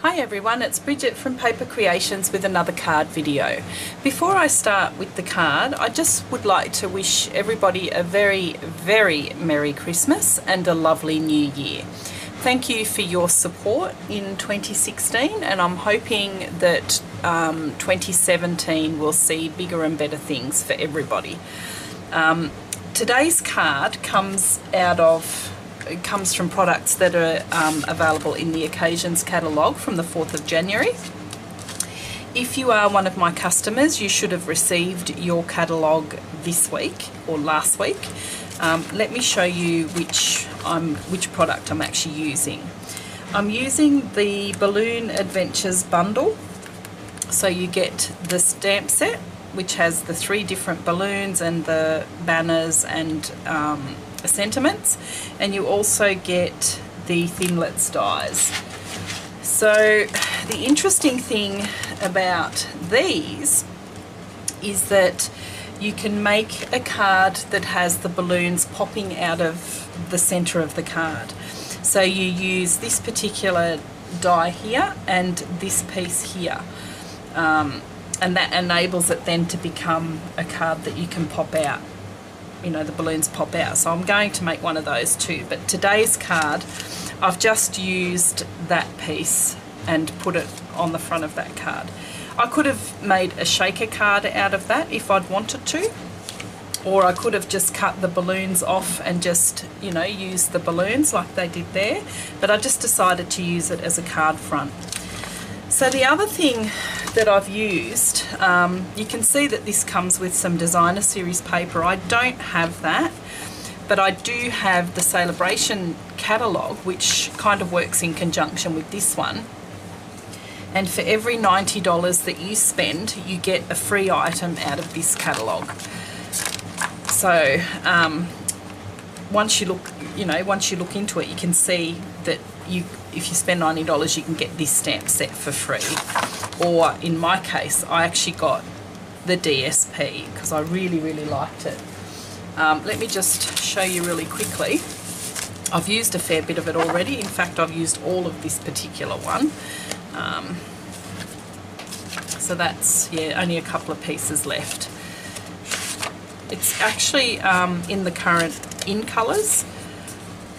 Hi everyone, it's Bridget from Paper Creations with another card video. Before I start with the card, I just would like to wish everybody a very, very Merry Christmas and a lovely New Year. Thank you for your support in 2016, and I'm hoping that 2017 will see bigger and better things for everybody. Today's card comes from products that are available in the Occasions catalogue from the 4th of January. If you are one of my customers, you should have received your catalogue this week or last week. Let me show you which product I'm actually using. I'm using the Balloon Adventures bundle. So you get the stamp set, which has the 3 different balloons and the banners and sentiments, and you also get the Thinlits dies. So the interesting thing about these is that you can make a card that has the balloons popping out of the center of the card. So you use this particular die here and this piece here, and that enables it then to become a card that you can pop out. You know, the balloons pop out. So I'm going to make one of those too, but today's card I've just used that piece and put it on the front of that card. I could have made a shaker card out of that if I'd wanted to, or I could have just cut the balloons off and just, you know, use the balloons like they did there, but I just decided to use it as a card front. So the other thing that I've used, you can see that this comes with some designer series paper. I don't have that, but I do have the Celebration catalogue, which kind of works in conjunction with this one. And for every $90 that you spend, you get a free item out of this catalogue. So once you look into it, you can see that if you spend $90, you can get this stamp set for free. Or in my case, I actually got the DSP because I really, really liked it. Let me just show you really quickly. I've used a fair bit of it already. In fact, I've used all of this particular one. So that's, yeah, only a couple of pieces left. It's actually in the current in colours,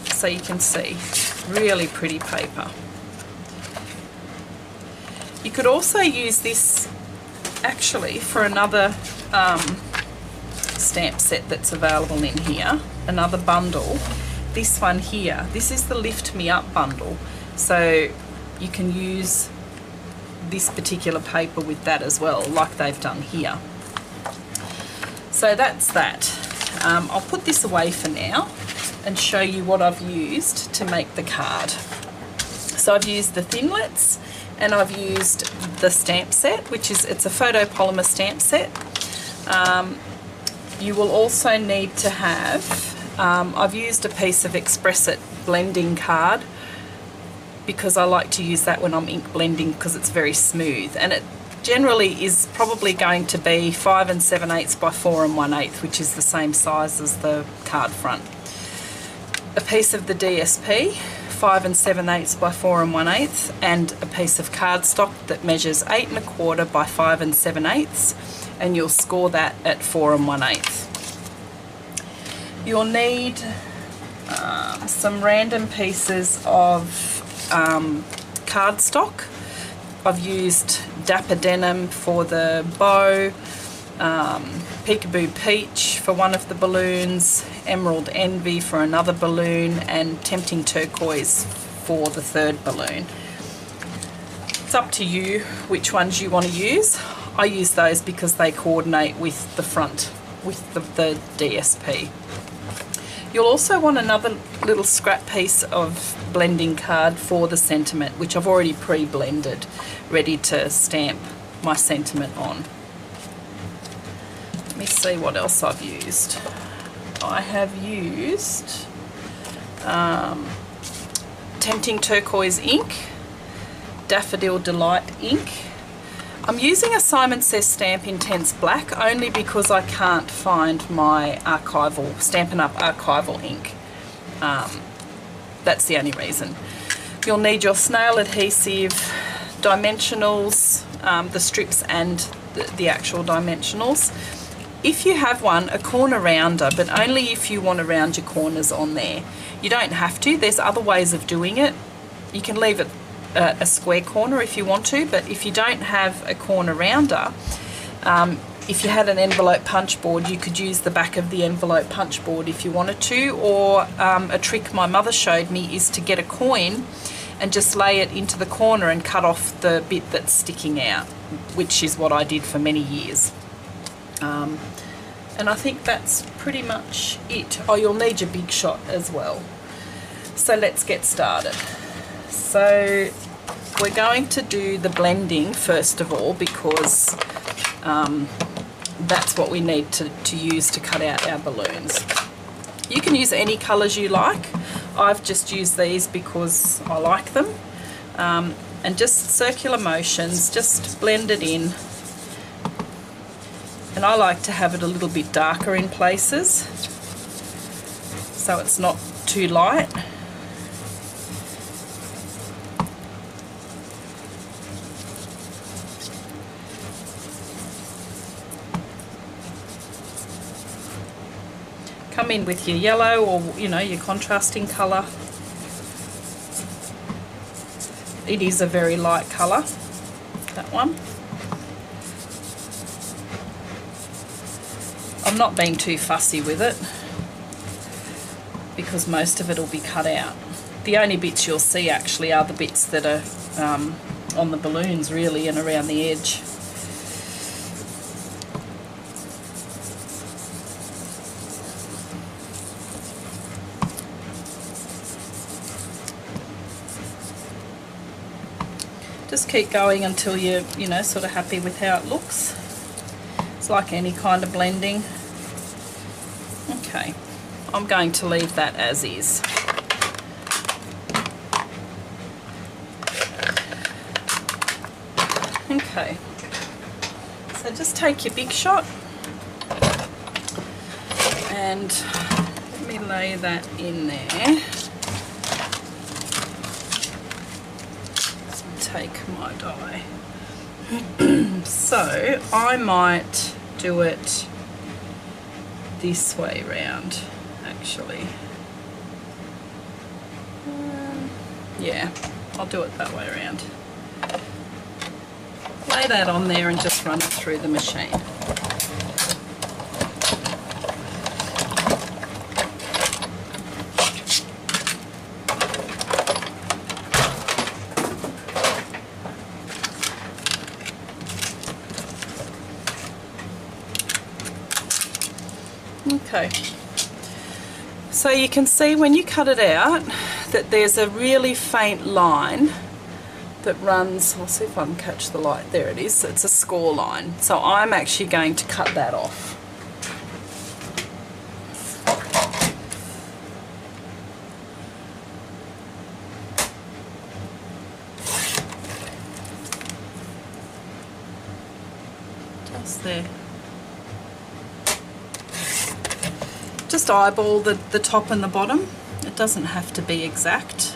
so you can see. Really pretty paper. You could also use this actually for another stamp set that's available in here, another bundle. This one here, this is the Lift Me Up bundle, so you can use this particular paper with that as well, like they've done here. So that's that. I'll put this away for now and show you what I've used to make the card. So I've used the Thinlits and I've used the stamp set, it's a photopolymer stamp set. You will also need to have, I've used a piece of Express It blending card because I like to use that when I'm ink blending because it's very smooth, and it generally is probably going to be 5 7/8 by 4 1/8, which is the same size as the card front. A piece of the DSP, 5 7/8 by 4 1/8, and a piece of cardstock that measures 8 1/4 by 5 7/8, and you'll score that at 4 1/8. You'll need some random pieces of cardstock. I've used Dapper Denim for the bow, Peekaboo Peach for one of the balloons, Emerald Envy for another balloon, and Tempting Turquoise for the third balloon. It's up to you which ones you want to use. I use those because they coordinate with the front, with the DSP. You'll also want another little scrap piece of blending card for the sentiment, which I've already pre-blended, ready to stamp my sentiment on. Let me see what else I've used. I have used Tempting Turquoise ink, Daffodil Delight ink. I'm using a Simon Says Stamp Intense Black only because I can't find my archival, Stampin' Up! Archival ink. That's the only reason. You'll need your snail adhesive, dimensionals, the strips and the actual dimensionals. If you have one, a corner rounder, but only if you want to round your corners on there. You don't have to. There's other ways of doing it. You can leave it a square corner if you want to, but if you don't have a corner rounder, if you had an envelope punch board, you could use the back of the envelope punch board if you wanted to, or a trick my mother showed me is to get a coin and just lay it into the corner and cut off the bit that's sticking out, which is what I did for many years. And I think that's pretty much it. Oh, you'll need your Big Shot as well. So let's get started. So we're going to do the blending first of all, because that's what we need to use to cut out our balloons. You can use any colours you like. I've just used these because I like them. And just circular motions, just blend it in. And I like to have it a little bit darker in places, so it's not too light. Come in with your yellow, or your contrasting colour. It is a very light colour, that one. I'm not being too fussy with it because most of it will be cut out. The only bits you'll see actually are the bits that are on the balloons really, and around the edge. Just keep going until you're sort of happy with how it looks. It's like any kind of blending. Okay, I'm going to leave that as is. Okay, so just take your Big Shot and let me lay that in there. Take my die. So I might do it this way round actually. Yeah, I'll do it that way around. Lay that on there and just run it through the machine. Okay, so you can see when you cut it out that there's a really faint line that runs. I'll see if I can catch the light. There it is. It's a score line. So I'm actually going to cut that off. Just there. Just eyeball the top and the bottom. It doesn't have to be exact.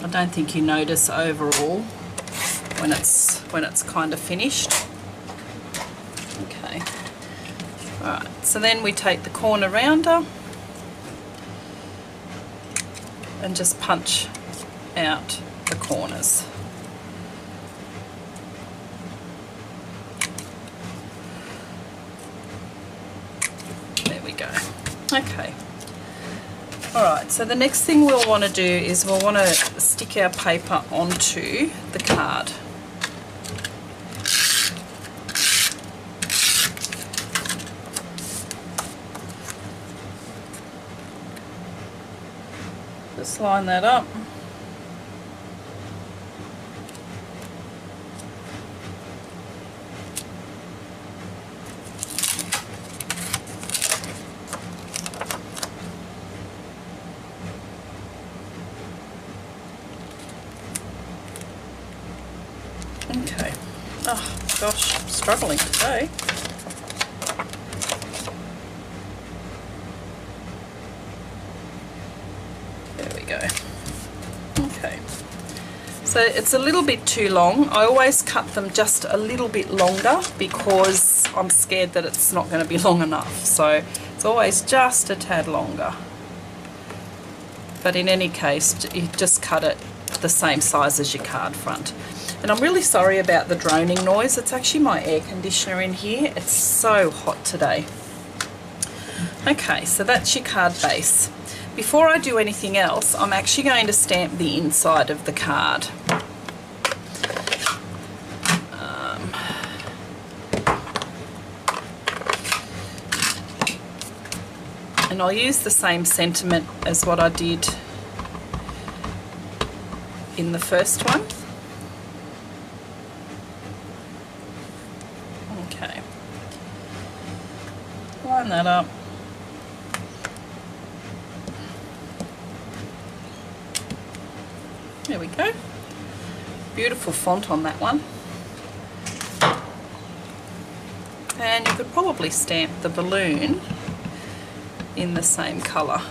I don't think you notice overall when it's kind of finished. Okay. Alright, so then we take the corner rounder and just punch out the corners. Okay, alright, so the next thing we'll want to do is we'll want to stick our paper onto the card. Just line that up. Okay. Oh gosh, I'm struggling today. There we go. Okay, so it's a little bit too long. I always cut them just a little bit longer because I'm scared that it's not going to be long enough. So it's always just a tad longer. But in any case, you just cut it the same size as your card front. And I'm really sorry about the droning noise. It's actually my air conditioner in here. It's so hot today. Okay, so that's your card base. Before I do anything else, I'm actually going to stamp the inside of the card. And I'll use the same sentiment as what I did in the first one. Okay. Line that up. There we go. Beautiful font on that one. And you could probably stamp the balloon in the same colour.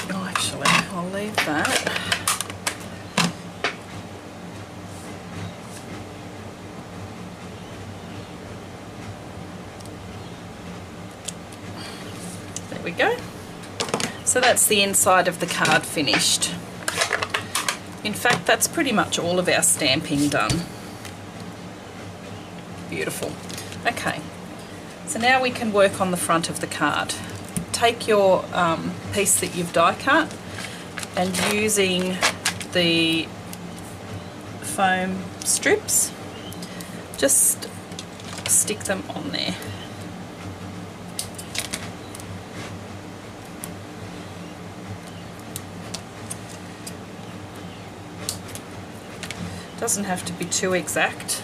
Oh, actually, I'll leave that. There we go. So that's the inside of the card finished. In fact, that's pretty much all of our stamping done. Beautiful. Okay, so now we can work on the front of the card. Take your piece that you've die cut and using the foam strips, just stick them on there. Doesn't have to be too exact.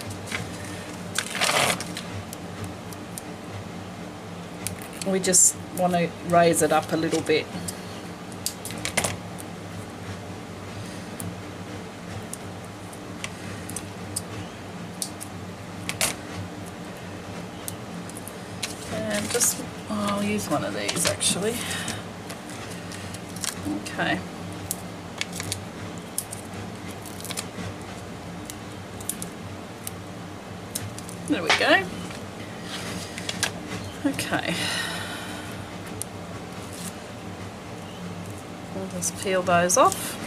We just want to raise it up a little bit. And just, I'll use one of these actually. Okay. There we go. Okay. We'll just peel those off.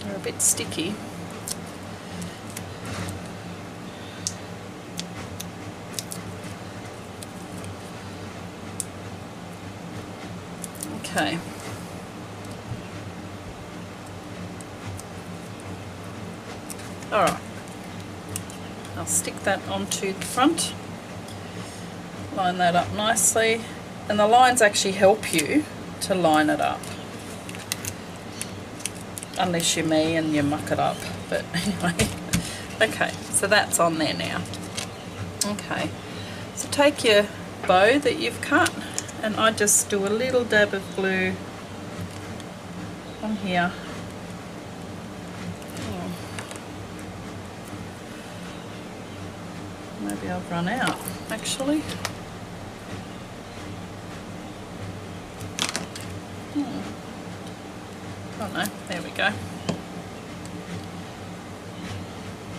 They're a bit sticky. Okay. Alright. I'll stick that onto the front. Line that up nicely. And the lines actually help you to line it up. Unless you're me and you muck it up. But anyway. Okay, so that's on there now. Okay. So take your bow that you've cut, and I just do a little dab of glue on here. Oh. Maybe I've run out, actually. Oh no, there we go.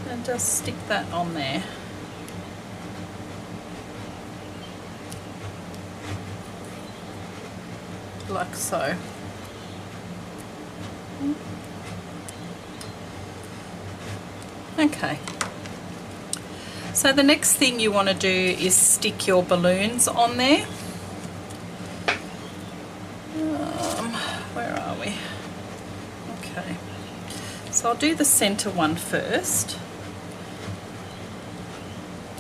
And just stick that on there. Like so. Okay. So the next thing you want to do is stick your balloons on there. Where are we? Okay. So I'll do the center one first.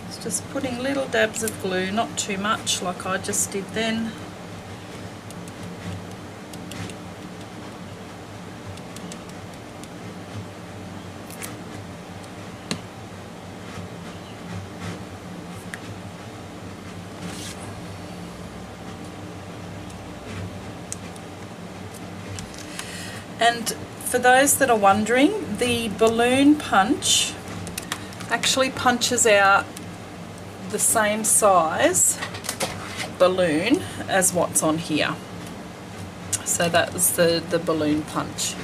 It's just putting little dabs of glue, not too much like I just did then. And for those that are wondering, the balloon punch actually punches out the same size balloon as what's on here. So that was the balloon punch.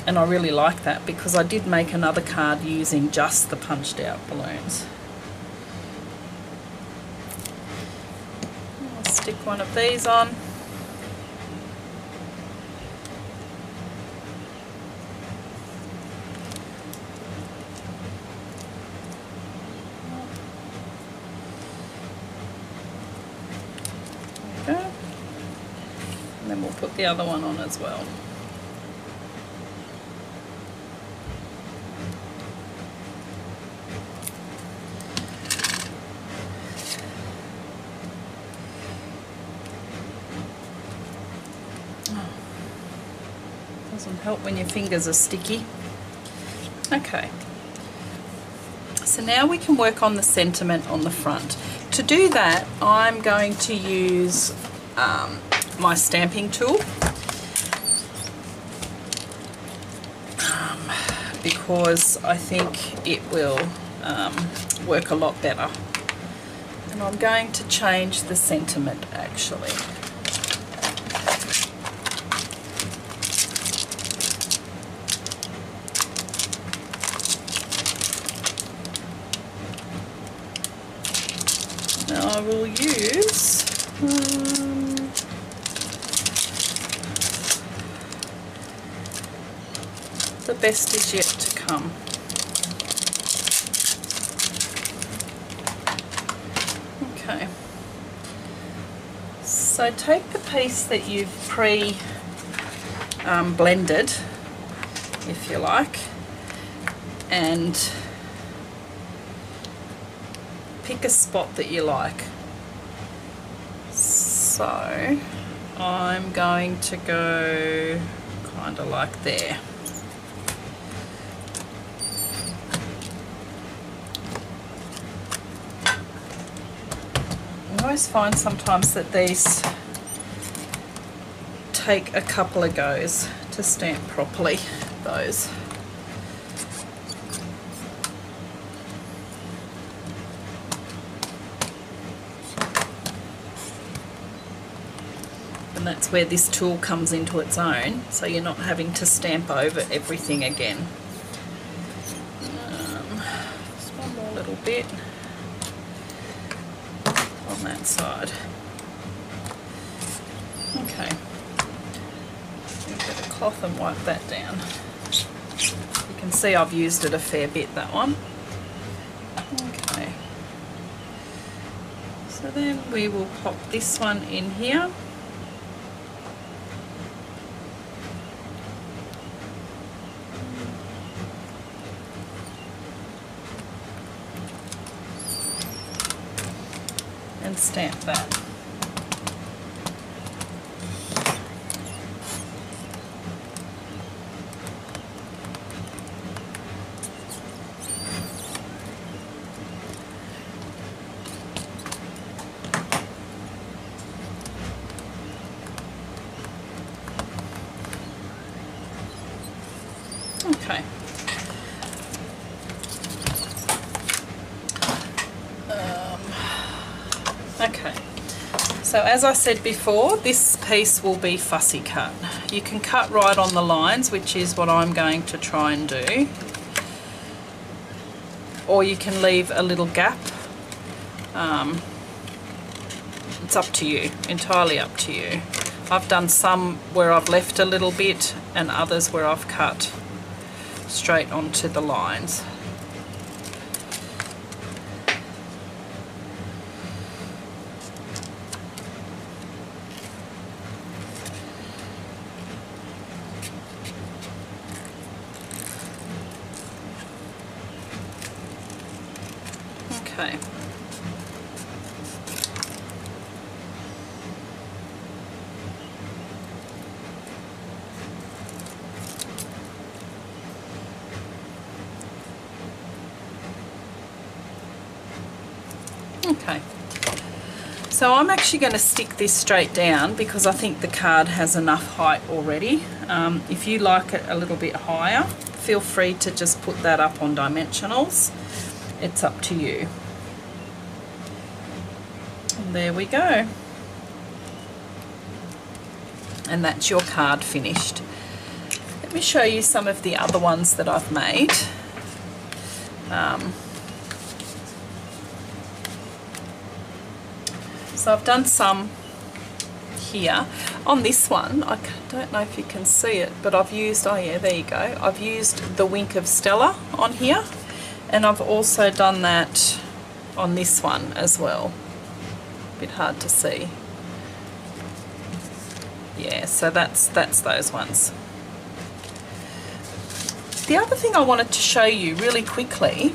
And I really like that because I did make another card using just the punched out balloons. I'll stick one of these on. There we go. And then we'll put the other one on as well. Doesn't help when your fingers are sticky. Okay, so now we can work on the sentiment on the front. To do that, I'm going to use my stamping tool because I think it will work a lot better. And I'm going to change the sentiment actually. Now I will use the best is yet to come. Okay, so take the piece that you've blended, if you like, and pick a spot that you like. So I'm going to go kind of like there. I always find sometimes that these take a couple of goes to stamp properly, those. And that's where this tool comes into its own, so you're not having to stamp over everything again. Just one more little bit on that side. Okay, get a cloth and wipe that down. You can see I've used it a fair bit, that one. Okay, so then we will pop this one in here. And stamp that. Okay. Okay. So as I said before, this piece will be fussy cut. You can cut right on the lines, which is what I'm going to try and do. Or you can leave a little gap. It's up to you, entirely up to you. I've done some where I've left a little bit and others where I've cut straight onto the lines. Okay. So So I'm actually going to stick this straight down because I think the card has enough height already. If you like it a little bit higher, feel free to just put that up on dimensionals. It's up to you. And there we go. And that's your card finished. Let me show you some of the other ones that I've made. So I've done some here. On this one, I don't know if you can see it, but I've used, oh yeah, there you go. I've used the Wink of Stella on here, and I've also done that on this one as well. A bit hard to see. Yeah, so that's those ones. The other thing I wanted to show you really quickly,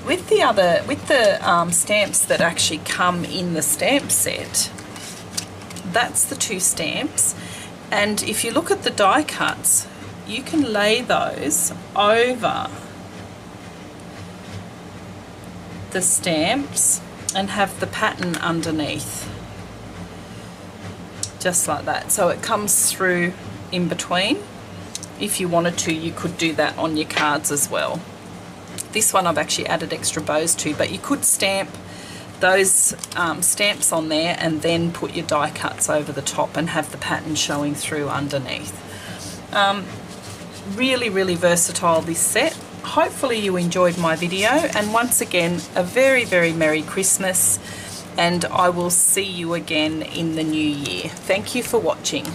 with the stamps that actually come in the stamp set, that's the 2 stamps, and if you look at the die cuts, you can lay those over the stamps and have the pattern underneath, just like that. So it comes through in between. If you wanted to, you could do that on your cards as well. This one I've actually added extra bows to, but you could stamp those stamps on there and then put your die cuts over the top and have the pattern showing through underneath. Really, really versatile, this set. Hopefully you enjoyed my video, and once again, a very, very Merry Christmas, and I will see you again in the new year. Thank you for watching.